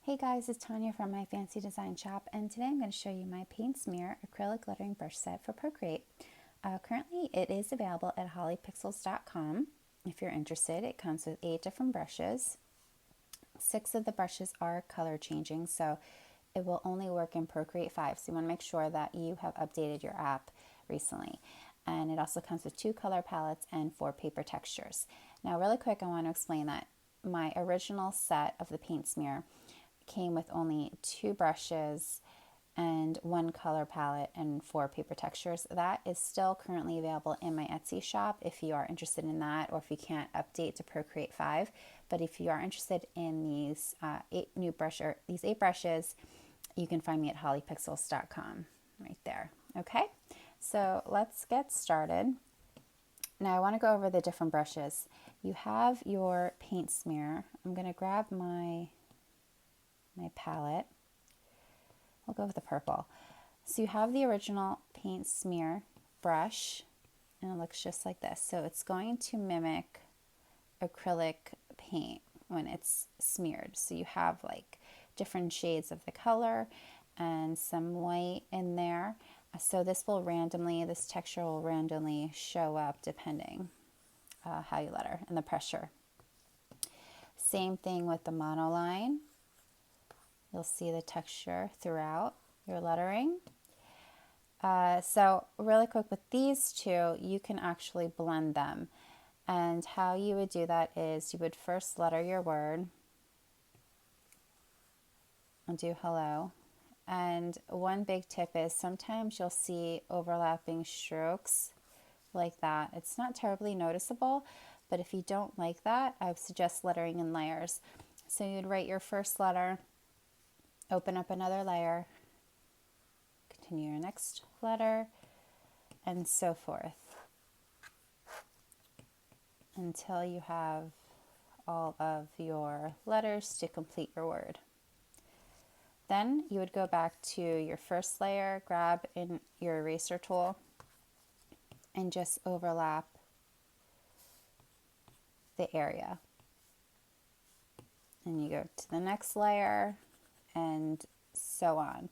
Hey guys, it's Tanya from My Fancy Design Shop, and today I'm going to show you my Paint Smear acrylic lettering brush set for Procreate. Currently it is available at hollypixels.com. If you're interested, it comes with 8 different brushes. 6 of the brushes are color changing, so it will only work in Procreate 5, so you want to make sure that you have updated your app recently. And it also comes with 2 color palettes and 4 paper textures. Now really quick, I want to explain that my original set of the Paint Smear came with only 2 brushes and 1 color palette and 4 paper textures. That is still currently available in my Etsy shop if you are interested in that, or if you can't update to Procreate 5. But if you are interested in these 8 brushes, you can find me at hollypixels.com right there. Okay, so let's get started. Now I want to go over the different brushes. You have your Paint Smear. I'm going to grab my palette. We'll go with the purple. So you have the original Paint Smear brush, and it looks just like this. So it's going to mimic acrylic paint when it's smeared. So you have like different shades of the color and some white in there. So this texture will randomly show up depending how you letter and the pressure. Same thing with the monoline. You'll see the texture throughout your lettering. So really quick with these two, you can actually blend them. And how you would do that is you would first letter your word and do hello. And one big tip is sometimes you'll see overlapping strokes like that. It's not terribly noticeable, but if you don't like that, I would suggest lettering in layers. So you'd write your first letter, open up another layer, continue your next letter, and so forth until you have all of your letters to complete your word. Then you would go back to your first layer, grab in your eraser tool, and just overlap the area. And you go to the next layer, and so on.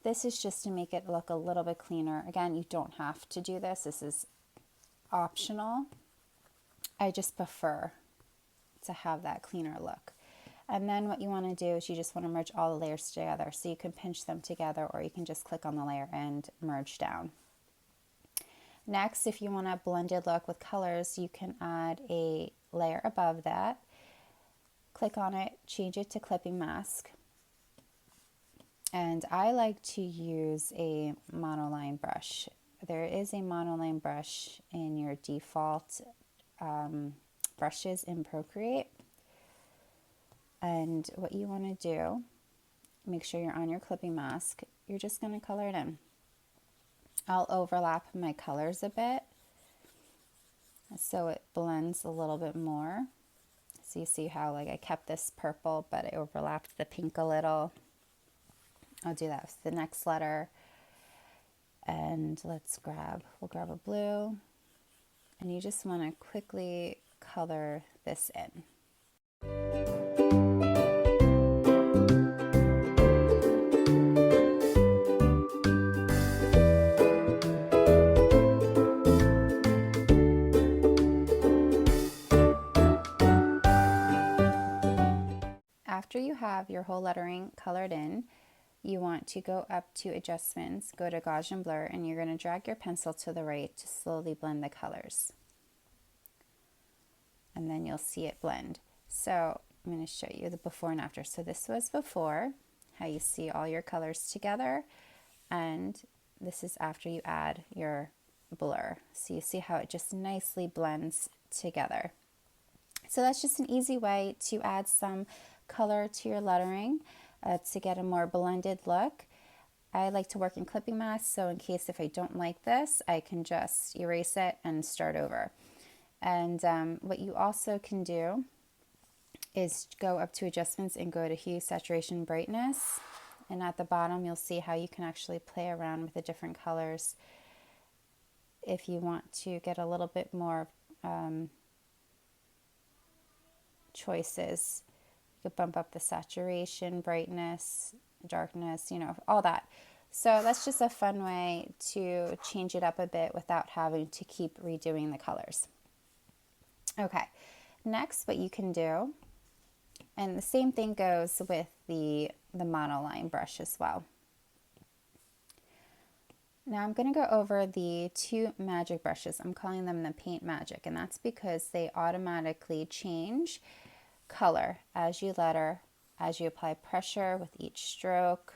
This is just to make it look a little bit cleaner. Again, you don't have to do this. This is optional. I just prefer to have that cleaner look. And then what you want to do is you just want to merge all the layers together. So you can pinch them together, or you can just click on the layer and merge down. Next, if you want a blended look with colors, you can add a layer above that. Click on it, change it to clipping mask. And I like to use a monoline brush. There is a monoline brush in your default brushes in Procreate. And what you want to do, make sure you're on your clipping mask. You're just going to color it in. I'll overlap my colors a bit so it blends a little bit more. So you see how like I kept this purple, but I overlapped the pink a little. I'll do that with the next letter. And we'll grab a blue. And you just want to quickly color this in. After you have your whole lettering colored in, you want to go up to adjustments, go to Gaussian blur, and you're going to drag your pencil to the right to slowly blend the colors. And then you'll see it blend. So I'm going to show you the before and after. So this was before, how you see all your colors together, and this is after you add your blur. So you see how it just nicely blends together. So that's just an easy way to add some color to your lettering to get a more blended look. I like to work in clipping masks, so in case if I don't like this, I can just erase it and start over. And what you also can do is go up to adjustments and go to hue, saturation, brightness. And at the bottom, you'll see how you can actually play around with the different colors if you want to get a little bit more choices You could bump up the saturation, brightness, darkness, all that. So that's just a fun way to change it up a bit without having to keep redoing the colors. Okay, next what you can do, and the same thing goes with the monoline brush as well. Now I'm going to go over the two magic brushes. I'm calling them the Paint Magic, and that's because they automatically change color as you letter, as you apply pressure with each stroke.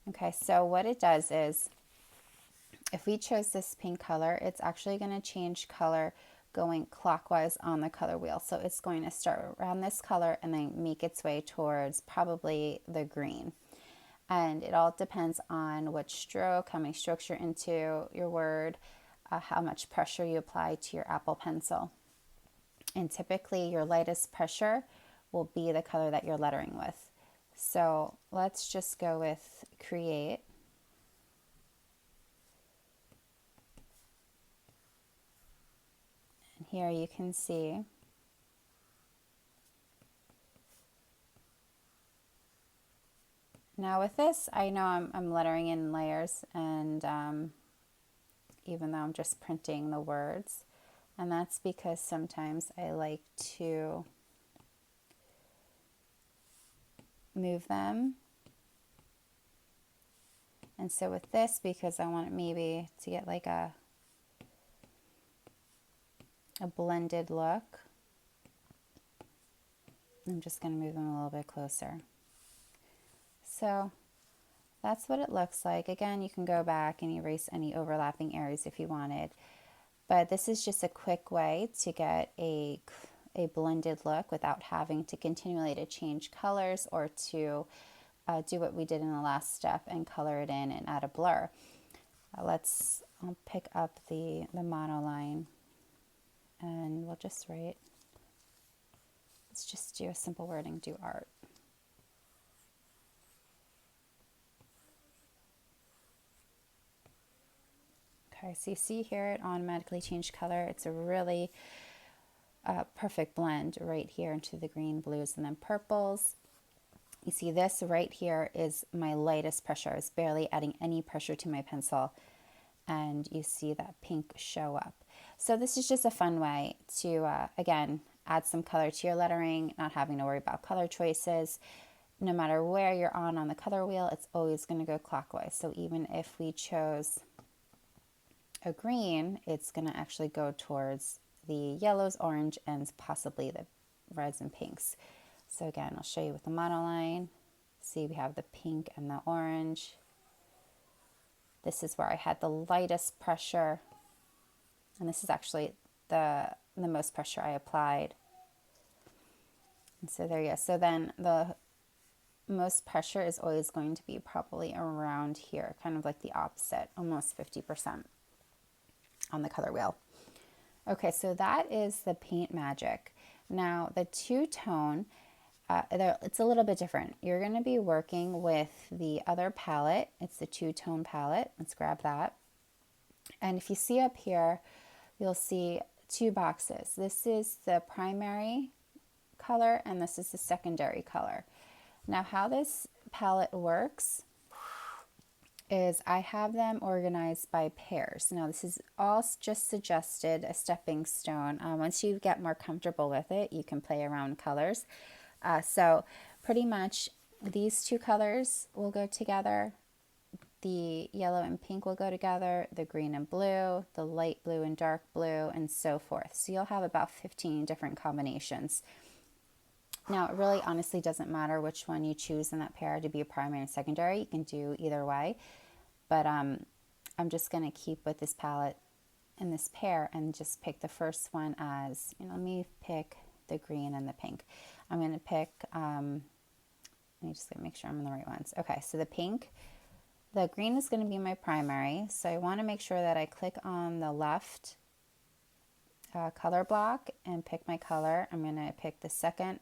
Okay, so what it does is, if we chose this pink color, it's actually going to change color going clockwise on the color wheel. So it's going to start around this color and then make its way towards probably the green. And it all depends on which stroke, how many strokes you're into your word, how much pressure you apply to your Apple Pencil. And typically your lightest pressure will be the color that you're lettering with. So let's just go with Create. And here you can see now with this, I know I'm lettering in layers, and even though I'm just printing the words, and that's because sometimes I like to move them. And so with this, because I want it maybe to get like a blended look, I'm just going to move them a little bit closer. So that's what it looks like. Again, you can go back and erase any overlapping areas if you wanted. But this is just a quick way to get a blended look without having to continually to change colors or to do what we did in the last step and color it in and add a blur. I'll pick up the monoline, and we'll just write, let's just do a simple wording, do art. Okay, so you see here it automatically changed color. It's a really perfect blend right here into the green, blues, and then purples. You see this right here is my lightest pressure. I was barely adding any pressure to my pencil, and you see that pink show up. So this is just a fun way to, again, add some color to your lettering, not having to worry about color choices. No matter where you're on the color wheel, it's always going to go clockwise. So even if we chose a green, it's going to actually go towards the yellows, orange, and possibly the reds and pinks. So again, I'll show you with the monoline. See, we have the pink and the orange. This is where I had the lightest pressure, and this is actually the most pressure I applied. And so there you go. So then the most pressure is always going to be probably around here, kind of like the opposite, almost 50% on the color wheel. Okay, so that is the Paint Magic. Now the two-tone, it's a little bit different. You're going to be working with the other palette. It's the two-tone palette. Let's grab that. And if you see up here, you'll see two boxes. This is the primary color and this is the secondary color. Now how this palette works is I have them organized by pairs. Now this is all just suggested, a stepping stone. Once you get more comfortable with it, you can play around with colors. So pretty much these two colors will go together. The yellow and pink will go together, the green and blue, the light blue and dark blue, and so forth. So you'll have about 15 different combinations. Now, it really honestly doesn't matter which one you choose in that pair to be a primary and secondary. You can do either way. But I'm just going to keep with this palette and this pair and just pick the first one as, let me pick the green and the pink. I'm going to pick, let me just make sure I'm in the right ones. Okay, so the pink, the green is going to be my primary. So I want to make sure that I click on the left color block and pick my color. I'm going to pick the second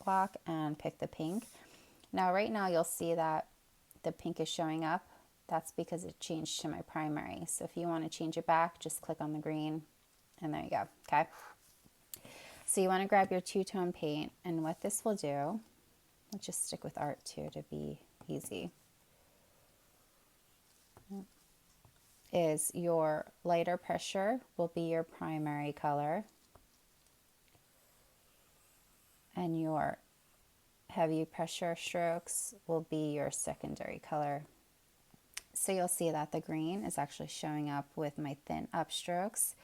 block and pick the pink. Now right now you'll see that the pink is showing up. That's because it changed to my primary. So if you want to change it back, just click on the green and there you go. Okay. So you want to grab your two-tone paint, and what this will do, let's just stick with art too to be easy, is your lighter pressure will be your primary color, and your heavy pressure strokes will be your secondary color. So you'll see that the green is actually showing up with my thin upstrokes,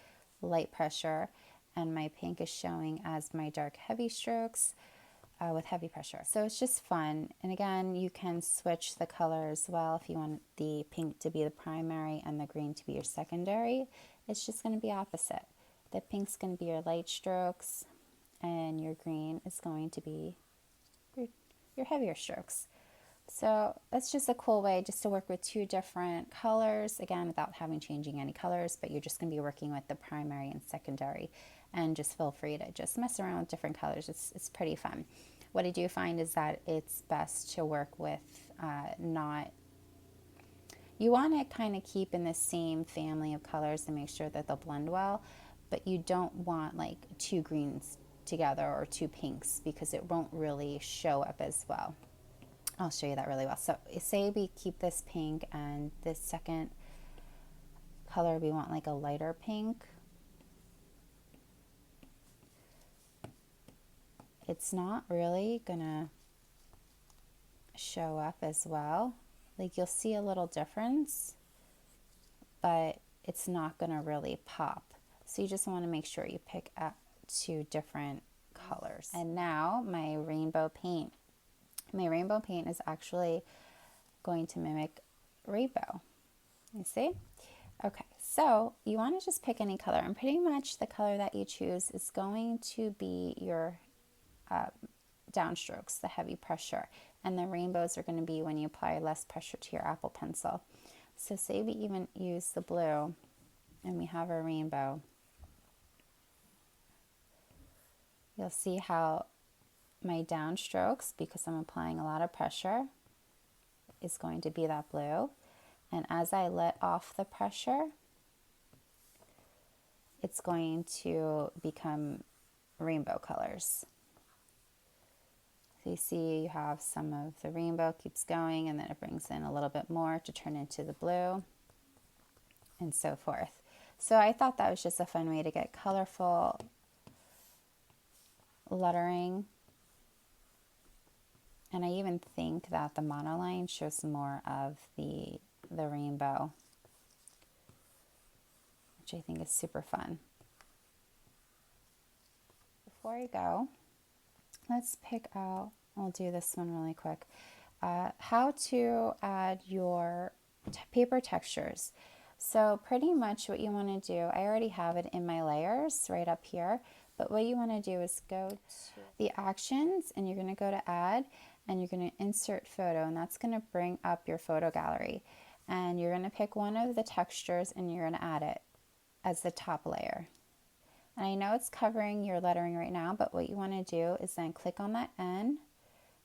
light pressure, and my pink is showing as my dark heavy strokes with heavy pressure. So it's just fun. And again, you can switch the color as well if you want the pink to be the primary and the green to be your secondary. It's just going to be opposite. The pink's going to be your light strokes, and your green is going to be your heavier strokes. So that's just a cool way just to work with two different colors, again, without having changing any colors, but you're just going to be working with the primary and secondary, and just feel free to just mess around with different colors. It's pretty fun. What I do find is that it's best to work with you want to kind of keep in the same family of colors to make sure that they'll blend well, but you don't want like two greens together or two pinks, because it won't really show up as well. I'll show you that really well. So say we keep this pink, and this second color we want like a lighter pink. It's not really gonna show up as well. Like, you'll see a little difference, but it's not gonna really pop. So you just want to make sure you pick up two different colors. And now my rainbow paint. My rainbow paint is actually going to mimic rainbow. You see? Okay, so you want to just pick any color, and pretty much the color that you choose is going to be your downstrokes, the heavy pressure, and the rainbows are going to be when you apply less pressure to your Apple Pencil. So say we even use the blue and we have a rainbow. You'll see how my downstrokes, because I'm applying a lot of pressure, is going to be that blue. And as I let off the pressure, it's going to become rainbow colors. So you see you have some of the rainbow keeps going, and then it brings in a little bit more to turn into the blue, and so forth. So I thought that was just a fun way to get colorful lettering. And I even think that the monoline shows more of the rainbow, which I think is super fun. Before I go, let's pick out, I'll do this one really quick, how to add your paper textures. So pretty much what you want to do, I already have it in my layers right up here, but what you want to do is go to the actions, and you're going to go to add, and you're going to insert photo, and that's going to bring up your photo gallery. And you're going to pick one of the textures, and you're going to add it as the top layer. And I know it's covering your lettering right now, but what you want to do is then click on that N,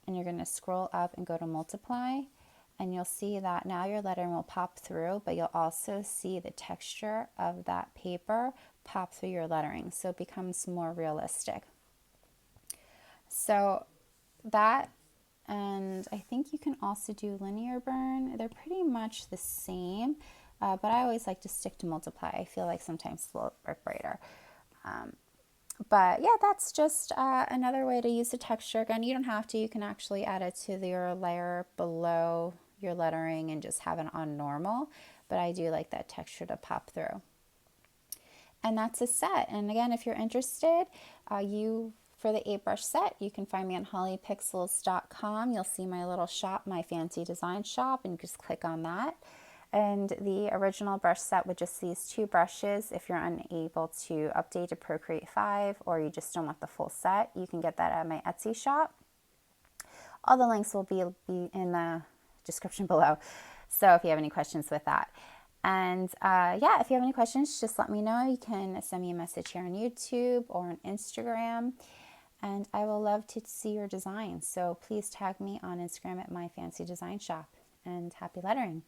and you're going to scroll up and go to multiply, and you'll see that now your lettering will pop through, but you'll also see the texture of that paper pop through your lettering, so it becomes more realistic. So that, and I think you can also do linear burn. They're pretty much the same, but I always like to stick to multiply. I feel like sometimes they'll work brighter. But yeah, that's just another way to use the texture. Again, you don't have to. You can actually add it to your layer below your lettering and just have it on normal. But I do like that texture to pop through. And that's a set. And again, if you're interested, for the 8-brush set, you can find me on hollypixels.com. You'll see my little shop, my fancy design shop, and you just click on that. And the original brush set with just these 2 brushes, if you're unable to update to Procreate 5 or you just don't want the full set, you can get that at my Etsy shop. All the links will be in the description below, so if you have any questions with that. And yeah, if you have any questions, just let me know. You can send me a message here on YouTube or on Instagram, and I will love to see your designs. So please tag me on Instagram at my fancy design shop, and happy lettering.